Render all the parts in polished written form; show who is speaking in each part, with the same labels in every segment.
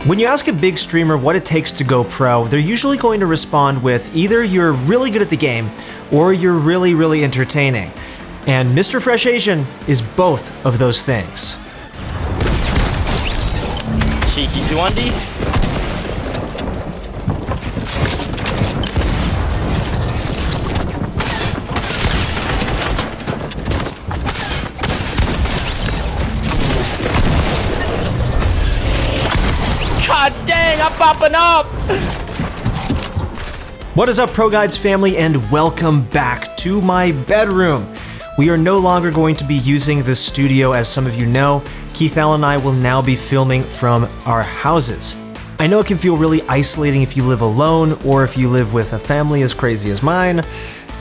Speaker 1: When you ask a big streamer what it takes to go pro, they're usually going to respond with either you're really good at the game or you're really, really entertaining. And mrfreshasian is both of those things.
Speaker 2: Cheeky 2-1D. God dang, I'm popping up!
Speaker 1: What is up, ProGuides family, and welcome back to my bedroom. We are no longer going to be using the studio, as some of you know. Keith Allen and I will now be filming from our houses. I know it can feel really isolating if you live alone, or if you live with a family as crazy as mine,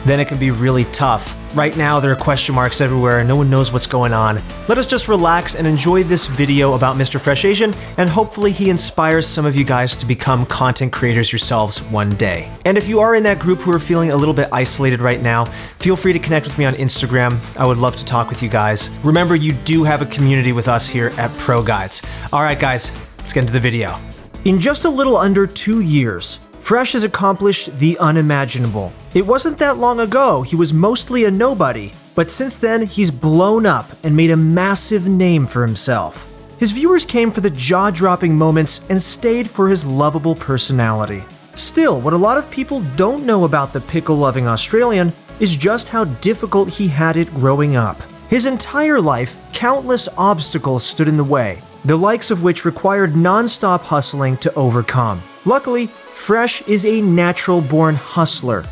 Speaker 1: then it can be really tough. Right now, there are question marks everywhere and no one knows what's going on. Let us just relax and enjoy this video about mrfreshasian, and hopefully he inspires some of you guys to become content creators yourselves one day. And if you are in that group who are feeling a little bit isolated right now, feel free to connect with me on Instagram. I would love to talk with you guys. Remember, you do have a community with us here at ProGuides. All right, guys, let's get into the video. In just a little under 2 years, Fresh has accomplished the unimaginable. It wasn't that long ago he was mostly a nobody, but since then he's blown up and made a massive name for himself. His viewers came for the jaw-dropping moments and stayed for his lovable personality. Still, what a lot of people don't know about the pickle-loving Australian is just how difficult he had it growing up. His entire life, countless obstacles stood in the way, the likes of which required non-stop hustling to overcome. Luckily, Fresh is a natural-born hustler.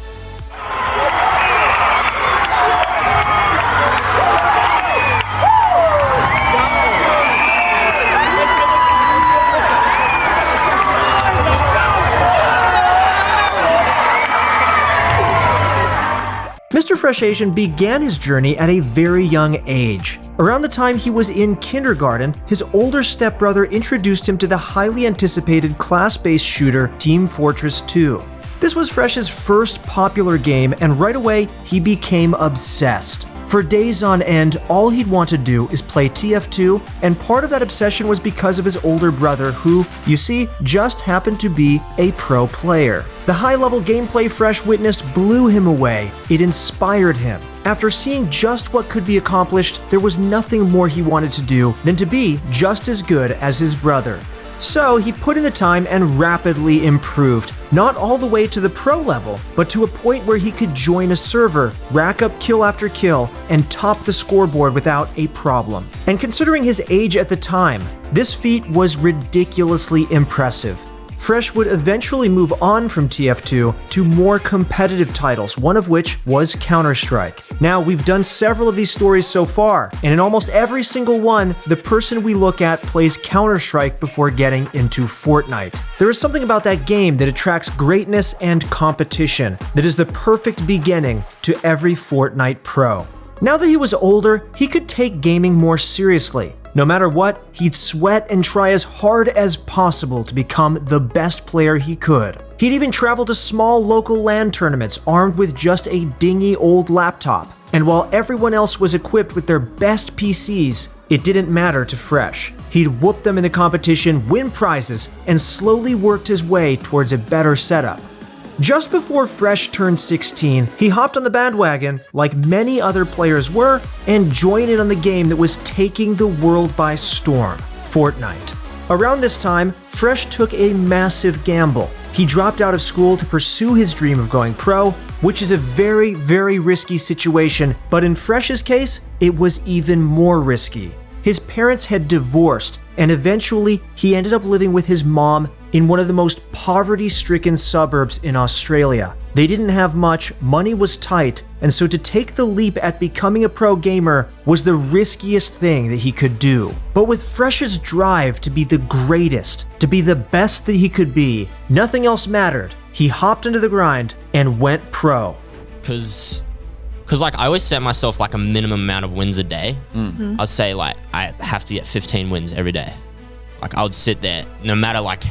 Speaker 1: mrfreshasian began his journey at a very young age. Around the time he was in kindergarten, his older stepbrother introduced him to the highly anticipated class-based shooter Team Fortress 2. This was Fresh's first popular game, and right away, he became obsessed. For days on end, all he'd want to do is play TF2, and part of that obsession was because of his older brother who, you see, just happened to be a pro player. The high-level gameplay Fresh witnessed blew him away. It inspired him. After seeing just what could be accomplished, there was nothing more he wanted to do than to be just as good as his brother. So he put in the time and rapidly improved, not all the way to the pro level, but to a point where he could join a server, rack up kill after kill, and top the scoreboard without a problem. And considering his age at the time, this feat was ridiculously impressive. Fresh would eventually move on from TF2 to more competitive titles, one of which was Counter-Strike. Now, we've done several of these stories so far, and in almost every single one, the person we look at plays Counter-Strike before getting into Fortnite. There is something about that game that attracts greatness and competition that is the perfect beginning to every Fortnite pro. Now that he was older, he could take gaming more seriously. No matter what, he'd sweat and try as hard as possible to become the best player he could. He'd even travel to small local LAN tournaments armed with just a dingy old laptop. And while everyone else was equipped with their best PCs, it didn't matter to Fresh. He'd whoop them in the competition, win prizes, and slowly worked his way towards a better setup. Just before Fresh turned 16, he hopped on the bandwagon, like many other players were, and joined in on the game that was taking the world by storm, Fortnite. Around this time, Fresh took a massive gamble. He dropped out of school to pursue his dream of going pro, which is a very, very risky situation, but in Fresh's case, it was even more risky. His parents had divorced, and eventually he ended up living with his mom in one of the most poverty-stricken suburbs in Australia. They didn't have much, money was tight, and so to take the leap at becoming a pro gamer was the riskiest thing that he could do. But with Fresh's drive to be the greatest, to be the best that he could be, nothing else mattered. He hopped into the grind and went pro.
Speaker 2: Cause like I always set myself like a minimum amount of wins a day. I'd say like I have to get 15 wins every day. Like I would sit there, no matter like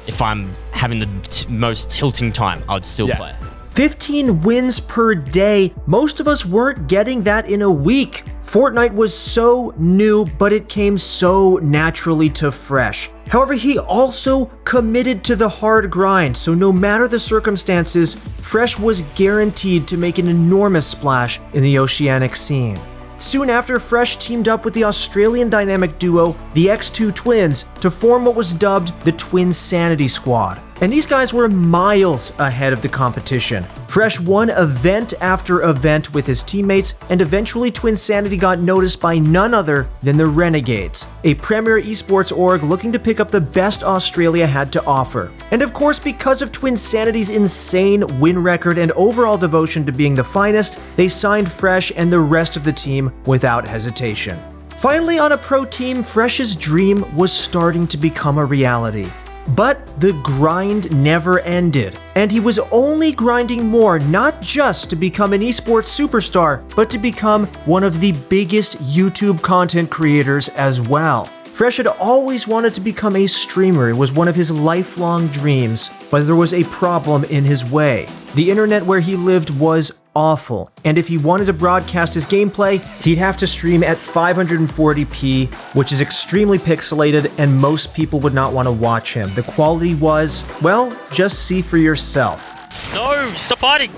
Speaker 2: if I'm having the most tilting time, I would still play.
Speaker 1: 15 wins per day. Most of us weren't getting that in a week. Fortnite was so new, but it came so naturally to Fresh. However, he also committed to the hard grind, so no matter the circumstances, Fresh was guaranteed to make an enormous splash in the oceanic scene. Soon after, Fresh teamed up with the Australian dynamic duo, the X2 Twins, to form what was dubbed the Twinsanity Squad. And these guys were miles ahead of the competition. Fresh won event after event with his teammates, and eventually Twinsanity got noticed by none other than the Renegades, a premier esports org looking to pick up the best Australia had to offer. And of course, because of Twinsanity's insane win record and overall devotion to being the finest, they signed Fresh and the rest of the team without hesitation. Finally, on a pro team, Fresh's dream was starting to become a reality. But the grind never ended, and he was only grinding more, not just to become an esports superstar, but to become one of the biggest YouTube content creators as well. Fresh had always wanted to become a streamer. It was one of his lifelong dreams, but there was a problem in his way. The internet where he lived was awful, and if he wanted to broadcast his gameplay, he'd have to stream at 540p, which is extremely pixelated, and most people would not want to watch him. The quality was, well, just see for yourself.
Speaker 3: No, stop fighting!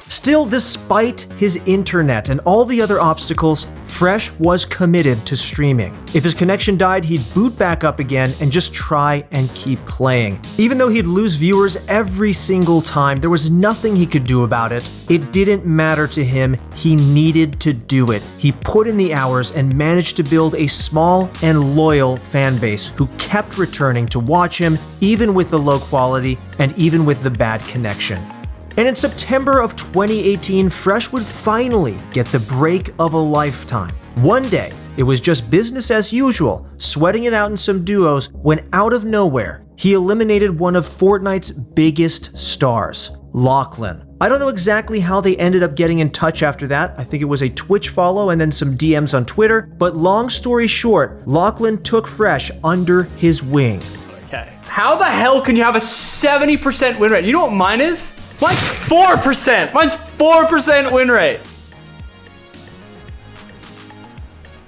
Speaker 1: Still, despite his internet and all the other obstacles, Fresh was committed to streaming. If his connection died, he'd boot back up again and just try and keep playing. Even though he'd lose viewers every single time, there was nothing he could do about it. It didn't matter to him. He needed to do it. He put in the hours and managed to build a small and loyal fan base who kept returning to watch him, even with the low quality and even with the bad connection. And in September of 2018, Fresh would finally get the break of a lifetime. One day, it was just business as usual, sweating it out in some duos, when out of nowhere, he eliminated one of Fortnite's biggest stars, Lachlan. I don't know exactly how they ended up getting in touch after that. I think it was a Twitch follow and then some DMs on Twitter. But long story short, Lachlan took Fresh under his wing.
Speaker 4: Okay. How the hell can you have a 70% win rate? You know what mine is? Mine's 4%! Mine's 4% win rate!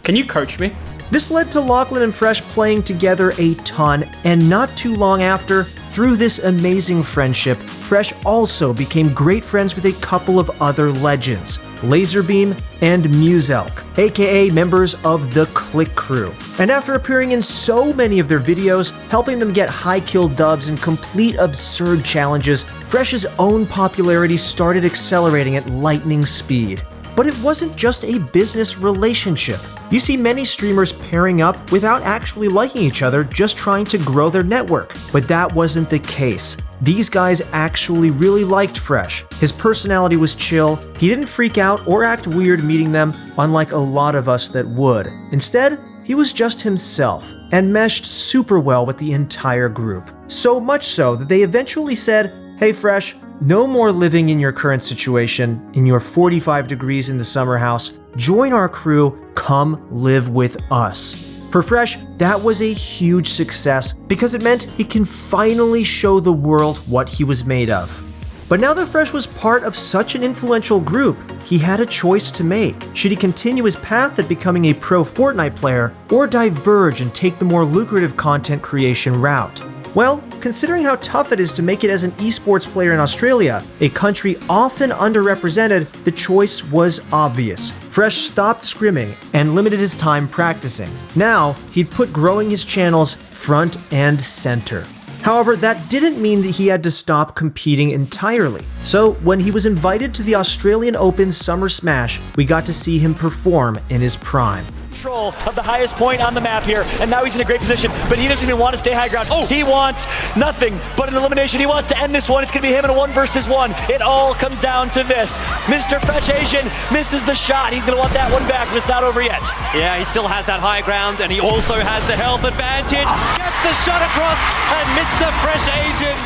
Speaker 4: Can you coach me?
Speaker 1: This led to Lachlan and Fresh playing together a ton, and not too long after, through this amazing friendship, Fresh also became great friends with a couple of other legends, Laserbeam and Muselk, aka members of the Click Crew. And after appearing in so many of their videos, helping them get high kill dubs and complete absurd challenges, Fresh's own popularity started accelerating at lightning speed. But it wasn't just a business relationship. You see many streamers pairing up without actually liking each other, just trying to grow their network. But that wasn't the case. These guys actually really liked Fresh. His personality was chill, he didn't freak out or act weird meeting them, unlike a lot of us that would. Instead, he was just himself, and meshed super well with the entire group. So much so that they eventually said, "Hey Fresh, no more living in your current situation, in your 45 degrees in the summer house. Join our crew, come live with us." For Fresh, that was a huge success because it meant he can finally show the world what he was made of. But now that Fresh was part of such an influential group, he had a choice to make. Should he continue his path at becoming a pro Fortnite player, or diverge and take the more lucrative content creation route? Well, considering how tough it is to make it as an esports player in Australia, a country often underrepresented, the choice was obvious. Fresh stopped scrimming and limited his time practicing. Now, he'd put growing his channels front and center. However, that didn't mean that he had to stop competing entirely. So, when he was invited to the Australian Open Summer Smash, we got to see him perform in his prime.
Speaker 5: Control of the highest point on the map here, and now he's in a great position, but he doesn't even want to stay high ground. He wants nothing but an elimination. He wants to end this one. It's going to be him in a 1 versus 1. It all comes down to this. Mr. Fresh Asian misses the shot. He's going to want that one back, but it's not over yet.
Speaker 3: Yeah, he still has that high ground, and he also has the health advantage. Gets the shot across, and Mr. Fresh Asian.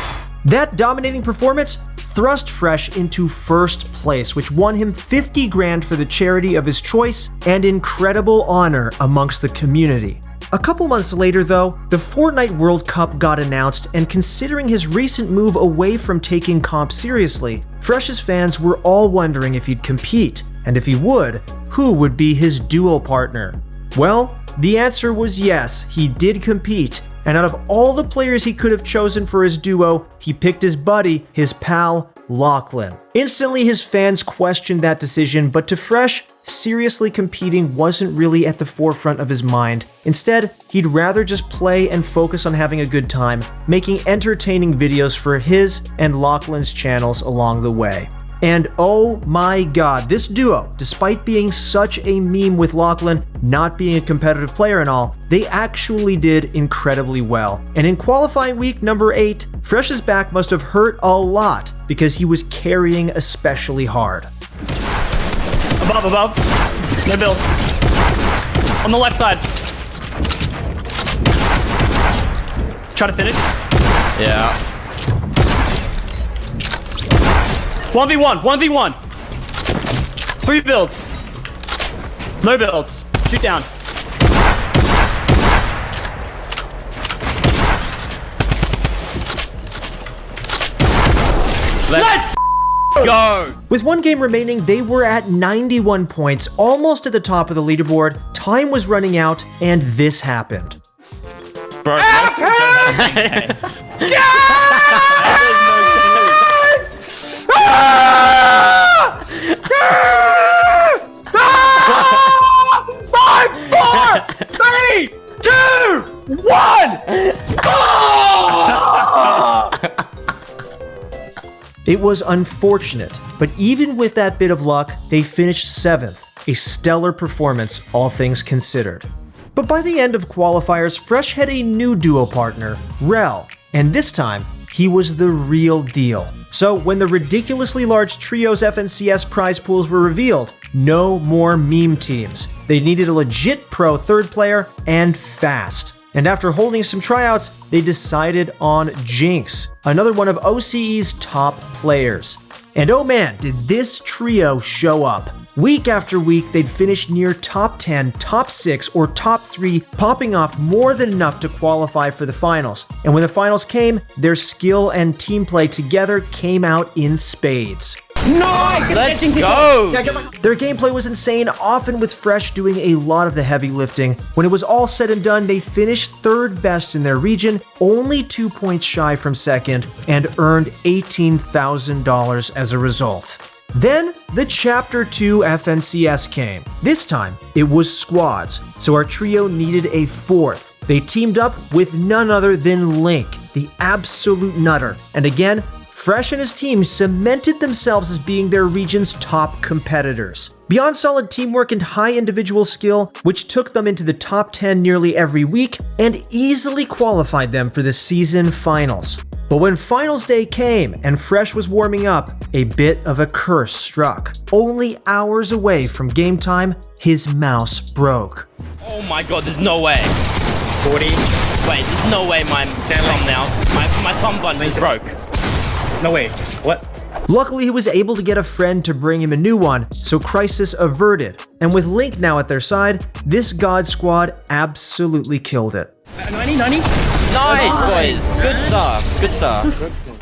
Speaker 1: That dominating performance thrust Fresh into first place, which won him 50 grand for the charity of his choice and incredible honor amongst the community. A couple months later though, the Fortnite World Cup got announced, and considering his recent move away from taking comp seriously, Fresh's fans were all wondering if he'd compete, and if he would, who would be his duo partner? Well, the answer was yes, he did compete, and out of all the players he could have chosen for his duo, he picked his buddy, his pal, Lachlan. Instantly, his fans questioned that decision, but to Fresh, seriously competing wasn't really at the forefront of his mind. Instead, he'd rather just play and focus on having a good time, making entertaining videos for his and Lachlan's channels along the way. And oh my god, this duo, despite being such a meme with Lachlan not being a competitive player and all, they actually did incredibly well. And in qualifying week number 8, Fresh's back must have hurt a lot because he was carrying especially hard.
Speaker 4: Above. No build. On the left side. Try to finish.
Speaker 2: Yeah.
Speaker 4: 1v1. 3 builds. No builds. Shoot down. Let's go!
Speaker 1: With one game remaining, they were at 91 points, almost at the top of the leaderboard. Time was running out, and this happened.
Speaker 2: Bro,
Speaker 1: It was unfortunate, but even with that bit of luck, they finished 7th, a stellar performance, all things considered. But by the end of qualifiers, Fresh had a new duo partner, Rel, and this time, he was the real deal. So when the ridiculously large Trios FNCS prize pools were revealed, no more meme teams. They needed a legit pro third player, and fast. And after holding some tryouts, they decided on Jinx, another one of OCE's top players. And oh man, did this trio show up. Week after week, they'd finish near top 10, top 6, or top 3, popping off more than enough to qualify for the finals. And when the finals came, their skill and team play together came out in spades.
Speaker 4: Let's go!
Speaker 1: Their gameplay was insane, often with Fresh doing a lot of the heavy lifting. When it was all said and done, they finished 3rd best in their region, only 2 points shy from 2nd, and earned $18,000 as a result. Then, the Chapter 2 FNCS came. This time, it was squads, so our trio needed a 4th. They teamed up with none other than Link, the absolute nutter, and again, Fresh and his team cemented themselves as being their region's top competitors. Beyond solid teamwork and high individual skill, which took them into the top 10 nearly every week and easily qualified them for the season finals. But when finals day came and Fresh was warming up, a bit of a curse struck. Only hours away from game time, his mouse broke.
Speaker 2: oh my god, there's no way. 40. Wait, there's no way my thumbnail, my thumb button is broke.
Speaker 4: No way. What?
Speaker 1: Luckily, he was able to get a friend to bring him a new one, so crisis averted. And with Link now at their side, this God Squad absolutely killed it.
Speaker 4: 90?
Speaker 2: Nice, boys. Good stuff.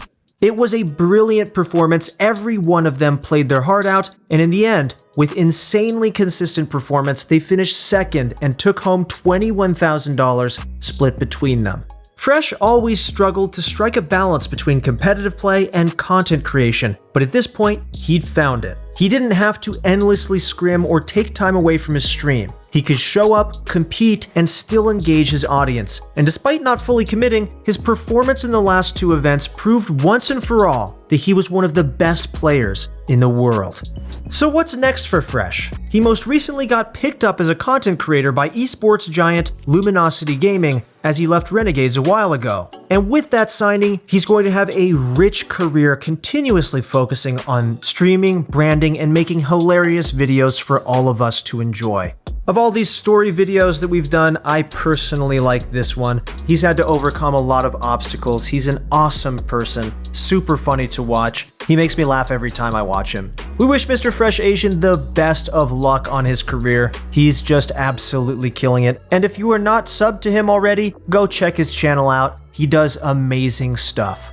Speaker 1: It was a brilliant performance. Every one of them played their heart out, and in the end, with insanely consistent performance, they finished 2nd and took home $21,000 split between them. Fresh always struggled to strike a balance between competitive play and content creation, but at this point, he'd found it. He didn't have to endlessly scrim or take time away from his stream. He could show up, compete, and still engage his audience. And despite not fully committing, his performance in the last 2 events proved once and for all that he was one of the best players in the world. So what's next for Fresh? He most recently got picked up as a content creator by esports giant Luminosity Gaming as he left Renegades a while ago. And with that signing, he's going to have a rich career continuously focusing on streaming, branding, and making hilarious videos for all of us to enjoy. Of all these story videos that we've done, I personally like this one. He's had to overcome a lot of obstacles. He's an awesome person, super funny to watch. He makes me laugh every time I watch him. We wish Mr. Fresh Asian the best of luck on his career. He's just absolutely killing it. And if you are not subbed to him already, go check his channel out. He does amazing stuff.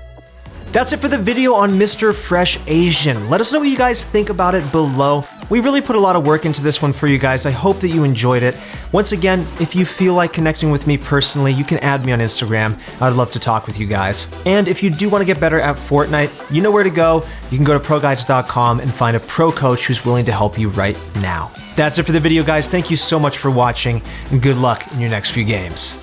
Speaker 1: That's it for the video on Mr. Fresh Asian. Let us know what you guys think about it below. We really put a lot of work into this one for you guys. I hope that you enjoyed it. Once again, if you feel like connecting with me personally, you can add me on Instagram. I'd love to talk with you guys. And if you do want to get better at Fortnite, you know where to go. You can go to ProGuides.com and find a pro coach who's willing to help you right now. That's it for the video, guys. Thank you so much for watching, and good luck in your next few games.